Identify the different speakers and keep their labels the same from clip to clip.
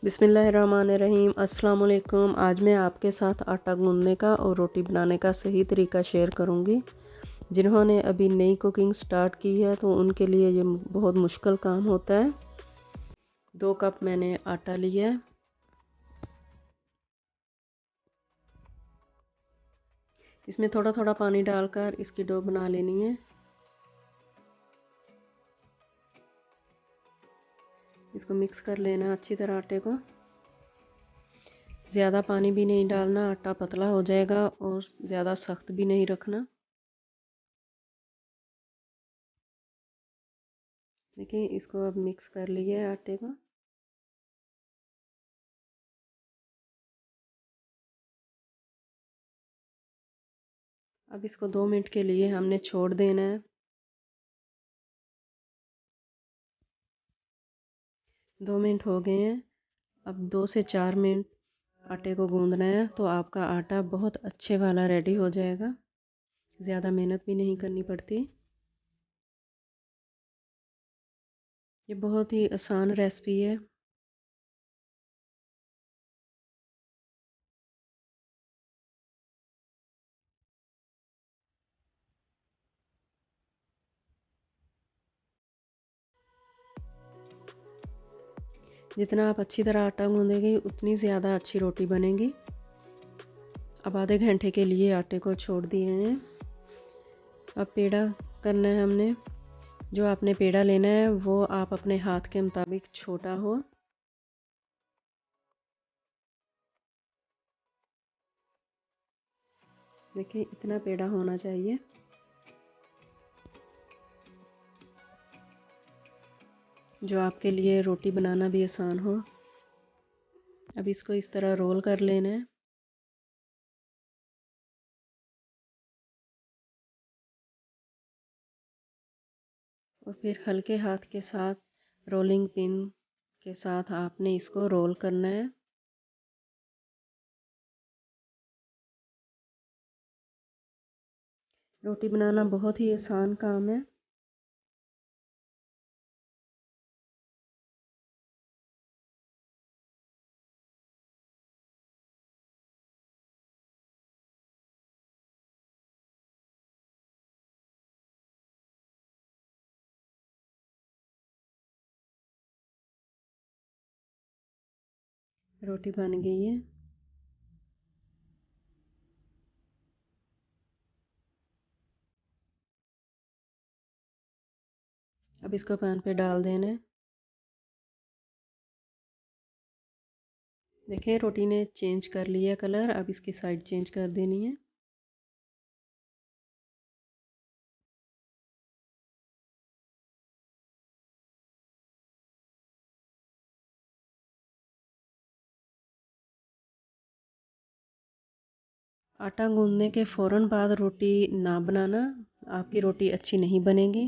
Speaker 1: बिस्मिल्लाहिर्रहमानिर्रहीम। अस्सलाम वालेकुम। आज मैं आपके साथ आटा गूंदने का और रोटी बनाने का सही तरीका शेयर करूंगी। जिन्होंने अभी नई कुकिंग स्टार्ट की है तो उनके लिए ये बहुत मुश्किल काम होता है। 2 कप मैंने आटा लिया है। इसमें थोड़ा थोड़ा पानी डालकर इसकी डो बना लेनी है। इसको मिक्स कर लेना अच्छी तरह आटे को। ज़्यादा पानी भी नहीं डालना, आटा पतला हो जाएगा, और ज़्यादा सख्त भी नहीं रखना। देखिए, इसको अब मिक्स कर लिया है आटे को। अब इसको 2 मिनट के लिए हमने छोड़ देना है। 2 मिनट हो गए हैं। अब 2 से 4 मिनट आटे को गूंदना है तो आपका आटा बहुत अच्छे वाला रेडी हो जाएगा। ज़्यादा मेहनत भी नहीं करनी पड़ती। ये बहुत ही आसान रेसिपी है। जितना आप अच्छी तरह आटा गूंदेंगे उतनी ज़्यादा अच्छी रोटी बनेगी। अब आधे घंटे के लिए आटे को छोड़ दिए हैं। अब पेड़ा करना है हमने। जो आपने पेड़ा लेना है वो आप अपने हाथ के मुताबिक छोटा हो। देखिए, इतना पेड़ा होना चाहिए। जो आपके लिए रोटी बनाना भी आसान हो। अब इसको इस तरह रोल कर लेना है। और फिर हल्के हाथ के साथ रोलिंग पिन के साथ आपने इसको रोल करना है। रोटी बनाना बहुत ही आसान काम है। रोटी बन गई है। अब इसको पैन पे डाल देना है। देखिए, रोटी ने चेंज कर लिया कलर। अब इसकी साइड चेंज कर देनी है। आटा गूंदने के फ़ौरन बाद रोटी ना बनाना, आपकी रोटी अच्छी नहीं बनेगी।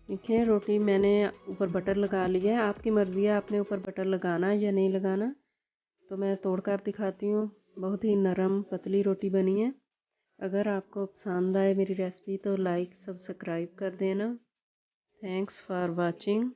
Speaker 1: देखिए, रोटी मैंने ऊपर बटर लगा लिया है। आपकी मर्ज़ी है आपने ऊपर बटर लगाना या नहीं लगाना। तो मैं तोड़ कर दिखाती हूँ। बहुत ही नरम पतली रोटी बनी है। अगर आपको पसंद आए मेरी रेसिपी तो लाइक सब्सक्राइब कर देना। Thanks for watching.